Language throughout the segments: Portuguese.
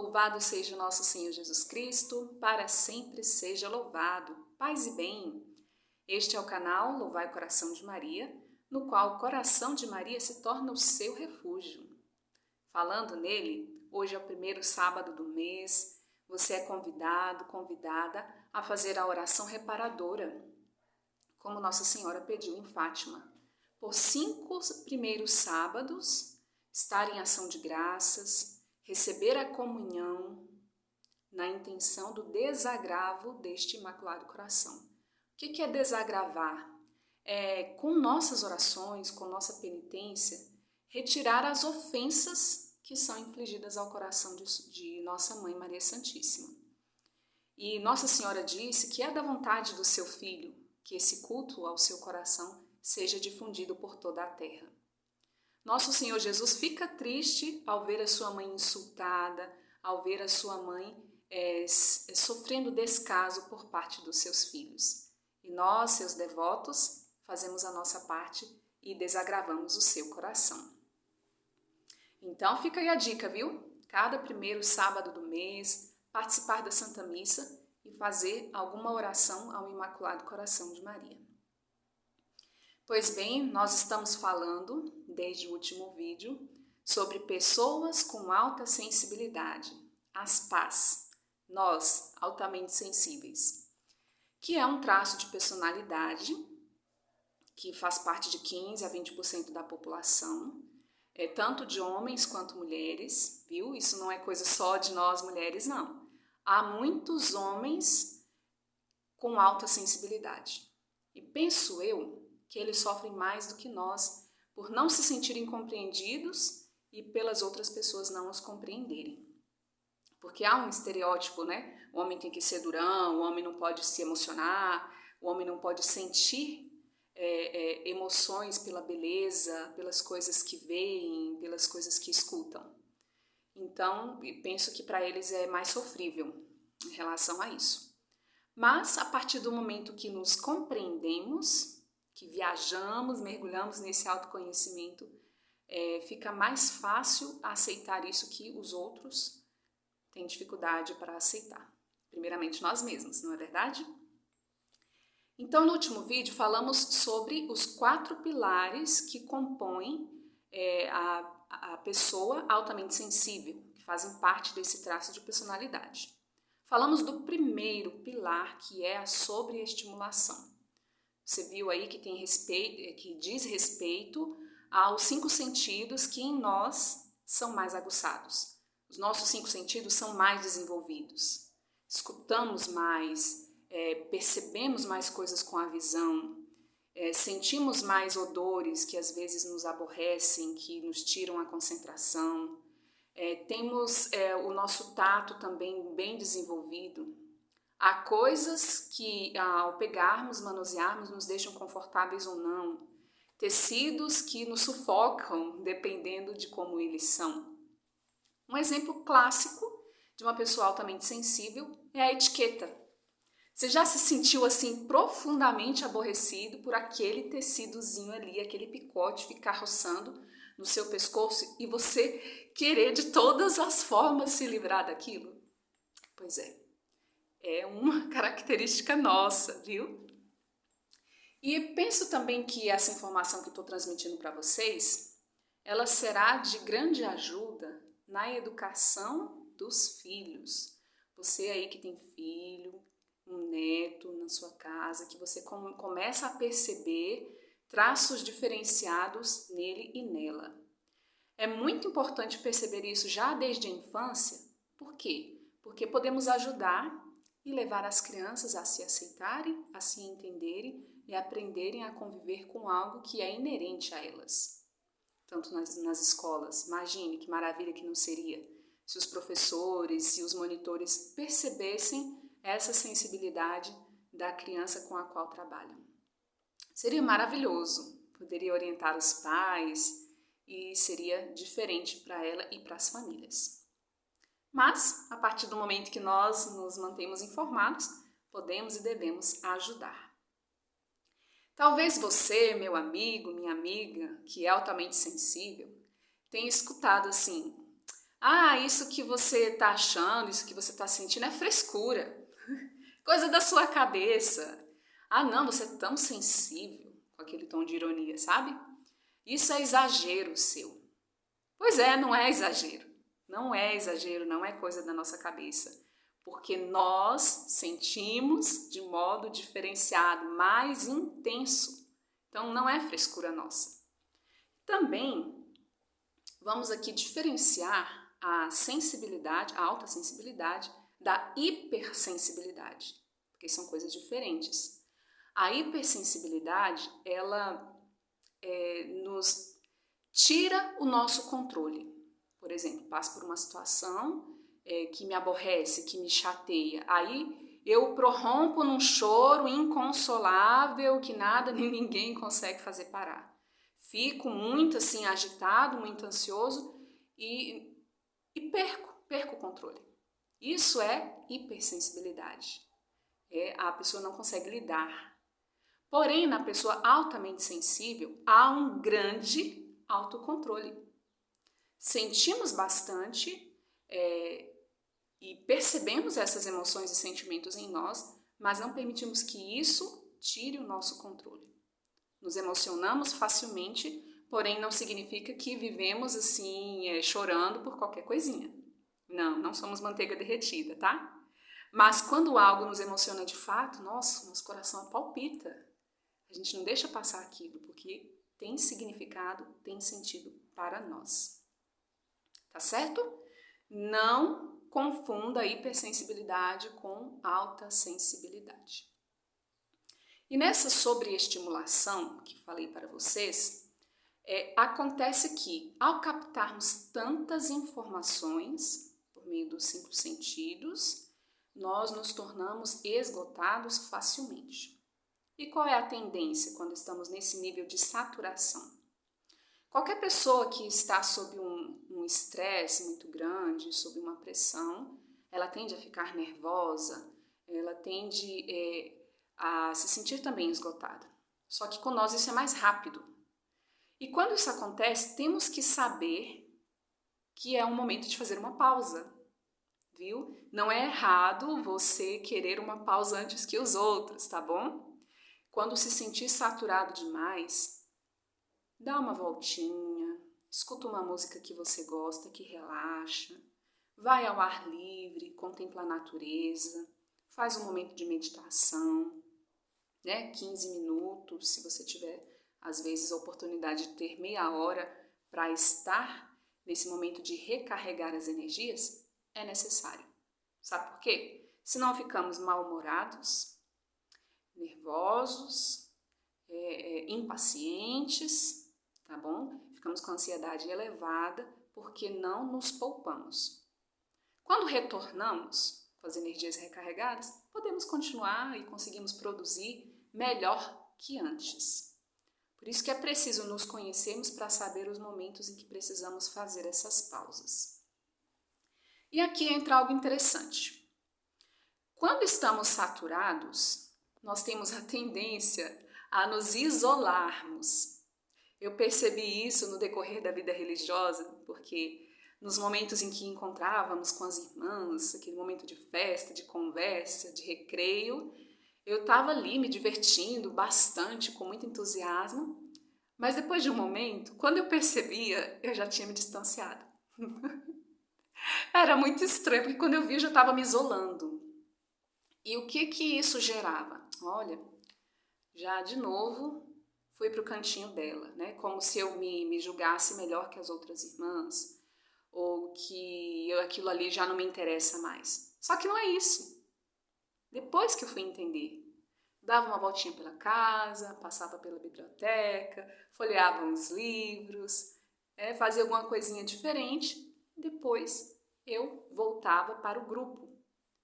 Louvado seja nosso Senhor Jesus Cristo, para sempre seja louvado. Paz e bem! Este é o canal Louvai o Coração de Maria, no qual o coração de Maria se torna o seu refúgio. Falando nele, hoje é o primeiro sábado do mês, você é convidado, convidada a fazer a oração reparadora, como Nossa Senhora pediu em Fátima. Por 5 primeiros sábados, estar em ação de graças, receber a comunhão na intenção do desagravo deste Imaculado Coração. O que é desagravar? É, com nossas orações, com nossa penitência, retirar as ofensas que são infligidas ao coração de Nossa Mãe Maria Santíssima. E Nossa Senhora disse que é da vontade do seu Filho que esse culto ao seu coração seja difundido por toda a terra. Nosso Senhor Jesus fica triste ao ver a sua mãe insultada, ao ver a sua mãe sofrendo descaso por parte dos seus filhos. E nós, seus devotos, fazemos a nossa parte e desagravamos o seu coração. Então fica aí a dica, viu? Cada primeiro sábado do mês, participar da Santa Missa e fazer alguma oração ao Imaculado Coração de Maria. Pois bem, nós estamos falando, desde o último vídeo, sobre pessoas com alta sensibilidade, as PAS, nós, altamente sensíveis, que é um traço de personalidade que faz parte de 15 a 20% da população, tanto de homens quanto mulheres, viu? Isso não é coisa só de nós mulheres, não. Há muitos homens com alta sensibilidade. E penso eu que eles sofrem mais do que nós por não se sentirem compreendidos e pelas outras pessoas não os compreenderem. Porque há um estereótipo, né? O homem tem que ser durão, o homem não pode se emocionar, o homem não pode sentir emoções pela beleza, pelas coisas que veem, pelas coisas que escutam. Então, penso que para eles é mais sofrível em relação a isso. Mas, a partir do momento que nos compreendemos, que viajamos, mergulhamos nesse autoconhecimento, fica mais fácil aceitar isso que os outros têm dificuldade para aceitar. Primeiramente nós mesmos, não é verdade? Então, no último vídeo, falamos sobre os 4 pilares que compõem a pessoa altamente sensível, que fazem parte desse traço de personalidade. Falamos do primeiro pilar, que é a sobreestimulação. Você viu aí que que diz respeito aos 5 sentidos que em nós são mais aguçados. Os nossos 5 sentidos são mais desenvolvidos. Escutamos mais, percebemos mais coisas com a visão, sentimos mais odores que às vezes nos aborrecem, que nos tiram a concentração. Temos o nosso tato também bem desenvolvido. Há coisas que, ao pegarmos, manusearmos, nos deixam confortáveis ou não. Tecidos que nos sufocam, dependendo de como eles são. Um exemplo clássico de uma pessoa altamente sensível é a etiqueta. Você já se sentiu assim profundamente aborrecido por aquele tecidozinho ali, aquele picote ficar roçando no seu pescoço e você querer de todas as formas se livrar daquilo? Pois é uma característica nossa, viu? E penso também que essa informação que estou transmitindo para vocês, ela será de grande ajuda na educação dos filhos. Você aí que tem filho, um neto na sua casa, que você começa a perceber traços diferenciados nele e nela. É muito importante perceber isso já desde a infância. Por quê? Porque podemos ajudar e levar as crianças a se aceitarem, a se entenderem e aprenderem a conviver com algo que é inerente a elas. Tanto nas escolas, imagine que maravilha que não seria se os professores e os monitores percebessem essa sensibilidade da criança com a qual trabalham. Seria maravilhoso, poderia orientar os pais e seria diferente para ela e para as famílias. Mas, a partir do momento que nós nos mantemos informados, podemos e devemos ajudar. Talvez você, meu amigo, minha amiga, que é altamente sensível, tenha escutado assim: Ah, isso que você está achando, isso que você está sentindo é frescura, coisa da sua cabeça. Ah, não, você é tão sensível, com aquele tom de ironia, sabe? Isso é exagero seu. Pois é, não é exagero. Não é exagero, não é coisa da nossa cabeça. Porque nós sentimos de modo diferenciado, mais intenso. Então não é frescura nossa. Também vamos aqui diferenciar a sensibilidade, a alta sensibilidade, da hipersensibilidade, porque são coisas diferentes. A hipersensibilidade, ela nos tira o nosso controle. Por exemplo, passo por uma situação que me aborrece, que me chateia. Aí eu prorrompo num choro inconsolável que nada nem ninguém consegue fazer parar. Fico muito assim agitado, muito ansioso e perco o controle. Isso é hipersensibilidade. A pessoa não consegue lidar. Porém, na pessoa altamente sensível, há um grande autocontrole. Sentimos bastante e percebemos essas emoções e sentimentos em nós, mas não permitimos que isso tire o nosso controle. Nos emocionamos facilmente, porém não significa que vivemos assim, chorando por qualquer coisinha. Não, não somos manteiga derretida, tá? Mas quando algo nos emociona de fato, nossa, nosso coração palpita. A gente não deixa passar aquilo, porque tem significado, tem sentido para nós. Tá certo? Não confunda a hipersensibilidade com alta sensibilidade. E nessa sobreestimulação que falei para vocês, acontece que, ao captarmos tantas informações por meio dos 5 sentidos, nós nos tornamos esgotados facilmente. E qual é a tendência quando estamos nesse nível de saturação? Qualquer pessoa que está sob um estresse muito grande, sob uma pressão, ela tende a ficar nervosa, ela tende a se sentir também esgotada. Só que com nós isso é mais rápido. E quando isso acontece, temos que saber que é um momento de fazer uma pausa, viu? Não é errado você querer uma pausa antes que os outros, tá bom? Quando se sentir saturado demais, dá uma voltinha, escuta uma música que você gosta, que relaxa, vai ao ar livre, contempla a natureza, faz um momento de meditação, 15 minutos, se você tiver, às vezes, a oportunidade de ter meia hora para estar nesse momento de recarregar as energias, é necessário. Sabe por quê? Senão ficamos mal-humorados, nervosos, impacientes, tá bom? Ficamos com ansiedade elevada porque não nos poupamos. Quando retornamos com as energias recarregadas, podemos continuar e conseguimos produzir melhor que antes. Por isso que é preciso nos conhecermos para saber os momentos em que precisamos fazer essas pausas. E aqui entra algo interessante. Quando estamos saturados, nós temos a tendência a nos isolarmos. Eu percebi isso no decorrer da vida religiosa, porque nos momentos em que encontrávamos com as irmãs, aquele momento de festa, de conversa, de recreio, eu estava ali me divertindo bastante, com muito entusiasmo, mas depois de um momento, quando eu percebia, eu já tinha me distanciado. Era muito estranho, porque quando eu vi, eu já estava me isolando. E o que isso gerava? Olha, já de novo fui para o cantinho dela, né? Como se eu me julgasse melhor que as outras irmãs, ou que aquilo ali já não me interessa mais. Só que não é isso. Depois que eu fui entender, dava uma voltinha pela casa, passava pela biblioteca, folheava uns livros, fazia alguma coisinha diferente, depois eu voltava para o grupo,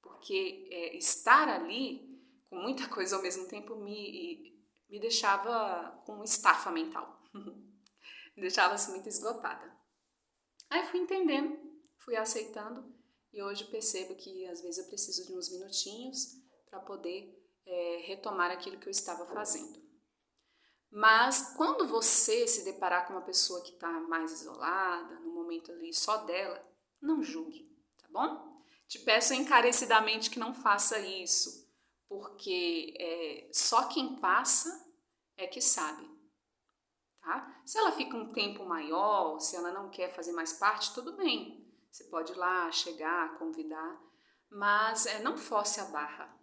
porque estar ali com muita coisa ao mesmo tempo me deixava com estafa mental, me deixava assim muito esgotada. Aí fui entendendo, fui aceitando e hoje percebo que às vezes eu preciso de uns minutinhos para poder retomar aquilo que eu estava fazendo. Mas quando você se deparar com uma pessoa que está mais isolada, no momento ali só dela, não julgue, tá bom? Te peço encarecidamente que não faça isso, porque só quem passa é que sabe, tá? Se ela fica um tempo maior, se ela não quer fazer mais parte, tudo bem. Você pode ir lá, chegar, convidar, mas não force a barra,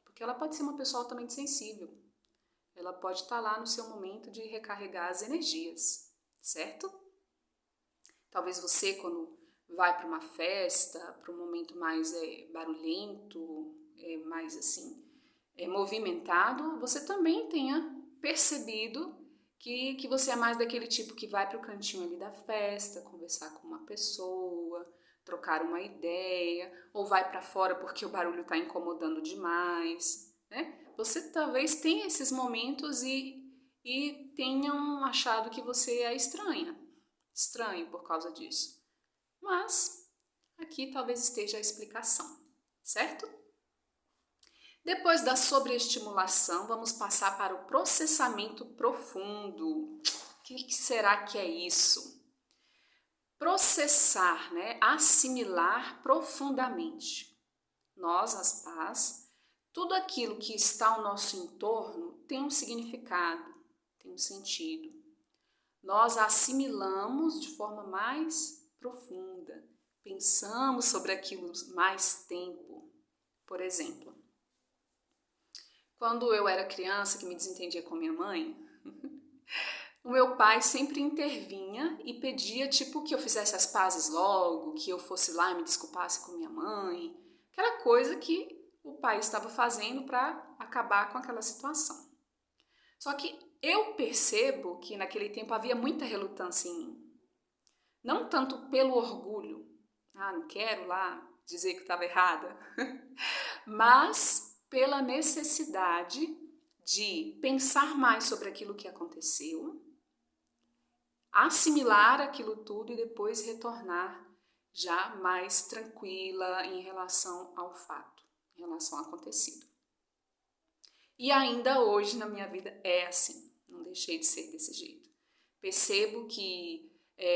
porque ela pode ser uma pessoa altamente sensível. Ela pode estar lá no seu momento de recarregar as energias, certo? Talvez você, quando vai para uma festa, para um momento mais barulhento, mais assim, movimentado, você também tenha percebido que você é mais daquele tipo que vai para o cantinho ali da festa, conversar com uma pessoa, trocar uma ideia, ou vai para fora porque o barulho está incomodando demais, né? Você talvez tenha esses momentos e tenham achado que você é estranho por causa disso. Mas aqui talvez esteja a explicação, certo? Depois da sobreestimulação, vamos passar para o processamento profundo. O que será que é isso? Processar, né? Assimilar profundamente. Nós, as pás, tudo aquilo que está ao nosso entorno tem um significado, tem um sentido. Nós assimilamos de forma mais profunda, pensamos sobre aquilo mais tempo. Por exemplo, quando eu era criança, que me desentendia com minha mãe, o meu pai sempre intervinha e pedia, tipo, que eu fizesse as pazes logo, que eu fosse lá e me desculpasse com minha mãe, aquela coisa que o pai estava fazendo para acabar com aquela situação. Só que eu percebo que naquele tempo havia muita relutância em mim. Não tanto pelo orgulho, não quero lá dizer que estava errada, mas pela necessidade de pensar mais sobre aquilo que aconteceu, assimilar aquilo tudo e depois retornar já mais tranquila em relação ao fato, em relação ao acontecido. E ainda hoje na minha vida é assim, não deixei de ser desse jeito. Percebo que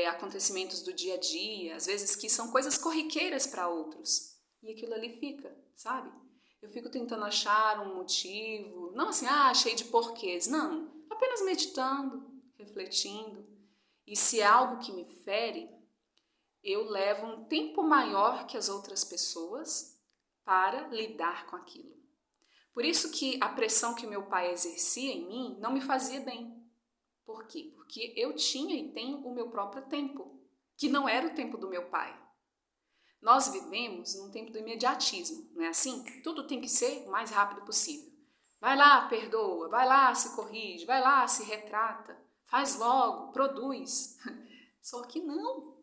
acontecimentos do dia a dia, às vezes que são coisas corriqueiras para outros, e aquilo ali fica, sabe? Eu fico tentando achar um motivo, não assim, cheio de porquês, não, apenas meditando, refletindo. E se é algo que me fere, eu levo um tempo maior que as outras pessoas para lidar com aquilo. Por isso que a pressão que meu pai exercia em mim não me fazia bem. Por quê? Porque eu tinha e tenho o meu próprio tempo, que não era o tempo do meu pai. Nós vivemos num tempo do imediatismo, não é assim? Tudo tem que ser o mais rápido possível. Vai lá, perdoa, vai lá, se corrige, vai lá, se retrata, faz logo, produz. Só que não.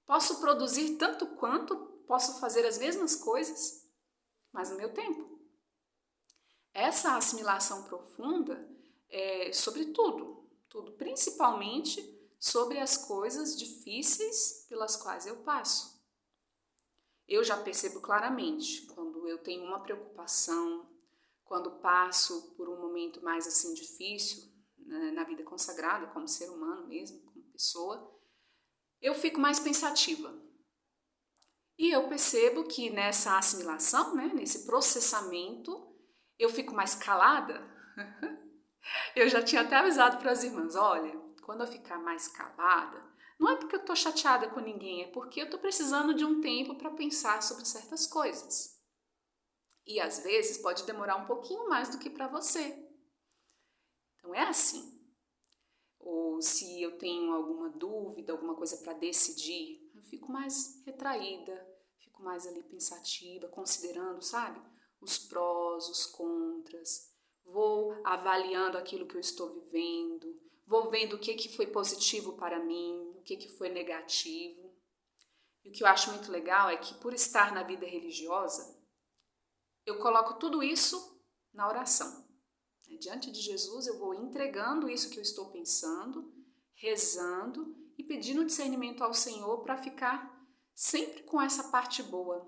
Posso produzir tanto quanto, posso fazer as mesmas coisas, mas no meu tempo. Essa assimilação profunda é sobre tudo, principalmente sobre as coisas difíceis pelas quais eu passo. Eu já percebo claramente quando eu tenho uma preocupação, quando passo por um momento mais assim difícil, né, na vida consagrada, como ser humano mesmo, como pessoa, eu fico mais pensativa. E eu percebo que nessa assimilação, né, nesse processamento, eu fico mais calada. Eu já tinha até avisado para as irmãs, olha, quando eu ficar mais calada, não é porque eu estou chateada com ninguém, é porque eu estou precisando de um tempo para pensar sobre certas coisas. E às vezes pode demorar um pouquinho mais do que para você. Então é assim. Ou se eu tenho alguma dúvida, alguma coisa para decidir, eu fico mais retraída, fico mais ali pensativa, considerando, sabe, os prós, os contras. Vou avaliando aquilo que eu estou vivendo, vou vendo o que foi positivo para mim, o que foi negativo. E o que eu acho muito legal é que, por estar na vida religiosa, eu coloco tudo isso na oração. Diante de Jesus, eu vou entregando isso que eu estou pensando, rezando e pedindo discernimento ao Senhor para ficar sempre com essa parte boa,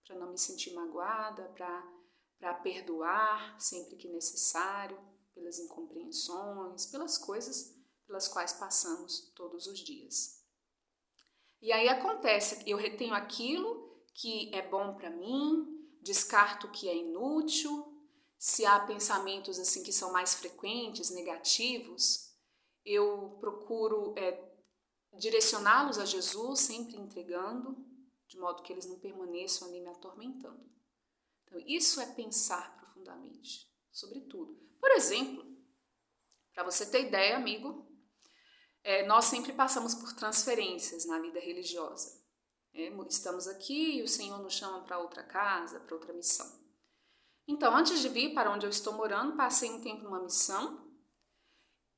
para não me sentir magoada, para perdoar sempre que necessário, pelas incompreensões, pelas coisas pelas quais passamos todos os dias. E aí acontece, eu retenho aquilo que é bom para mim, descarto o que é inútil. Se há pensamentos assim que são mais frequentes, negativos, eu procuro direcioná-los a Jesus, sempre entregando, de modo que eles não permaneçam ali me atormentando. Então, isso é pensar profundamente sobre tudo. Por exemplo, para você ter ideia, amigo, nós sempre passamos por transferências na vida religiosa. Estamos aqui e o Senhor nos chama para outra casa, para outra missão. Então, antes de vir para onde eu estou morando, passei um tempo numa missão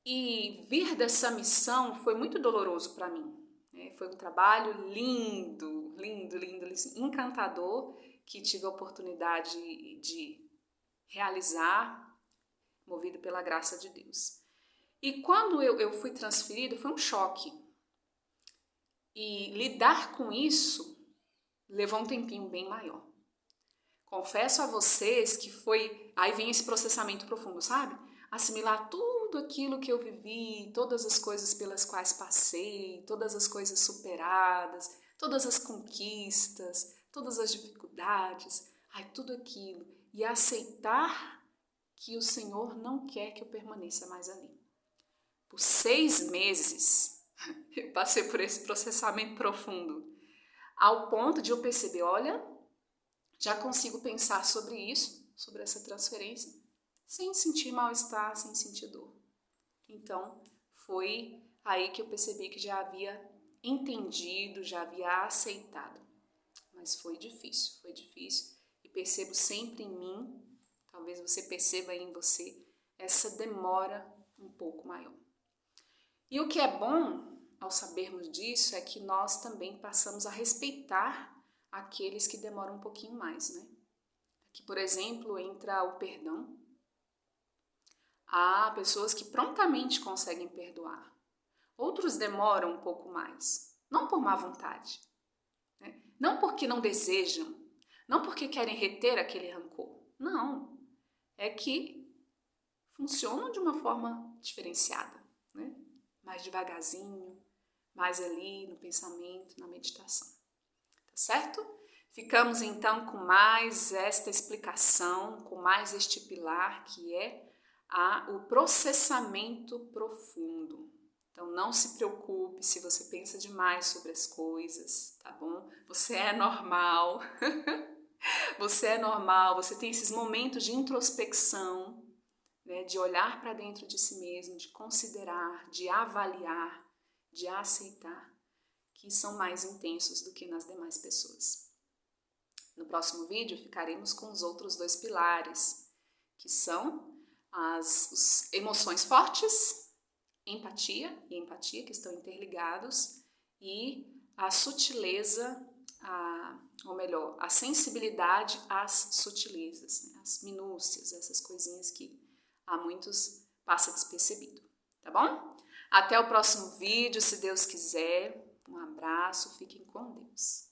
e vir dessa missão foi muito doloroso para mim. Foi um trabalho lindo, lindo, lindo, encantador, que tive a oportunidade de realizar, movido pela graça de Deus. E quando eu fui transferido, foi um choque. E lidar com isso levou um tempinho bem maior. Confesso a vocês que foi... Aí vem esse processamento profundo, sabe? Assimilar tudo aquilo que eu vivi, todas as coisas pelas quais passei, todas as coisas superadas, todas as conquistas, todas as dificuldades, tudo aquilo. E aceitar que o Senhor não quer que eu permaneça mais ali. Por 6 meses, eu passei por esse processamento profundo, ao ponto de eu perceber, olha, já consigo pensar sobre isso, sobre essa transferência, sem sentir mal-estar, sem sentir dor. Então, foi aí que eu percebi que já havia entendido, já havia aceitado. Mas foi difícil, e percebo sempre em mim, talvez você perceba em você, essa demora um pouco maior. E o que é bom ao sabermos disso é que nós também passamos a respeitar aqueles que demoram um pouquinho mais, né? Aqui, por exemplo, entra o perdão. Há pessoas que prontamente conseguem perdoar. Outros demoram um pouco mais, não por má vontade, né? Não porque não desejam, não porque querem reter aquele rancor. Não, é que funcionam de uma forma diferenciada, né? Mais devagarzinho, mais ali no pensamento, na meditação. Tá certo? Ficamos então com mais esta explicação, com mais este pilar que é o processamento profundo. Então não se preocupe se você pensa demais sobre as coisas, tá bom? Você é normal. Você é normal, você tem esses momentos de introspecção, né, de olhar para dentro de si mesmo, de considerar, de avaliar, de aceitar, que são mais intensos do que nas demais pessoas. No próximo vídeo ficaremos com os outros 2 pilares, que são as emoções fortes, empatia e empatia, que estão interligados, e a sutileza, a sensibilidade às sutilezas, né, às minúcias, essas coisinhas que a muitos passa despercebido, tá bom? Até o próximo vídeo, se Deus quiser. Um abraço, fiquem com Deus.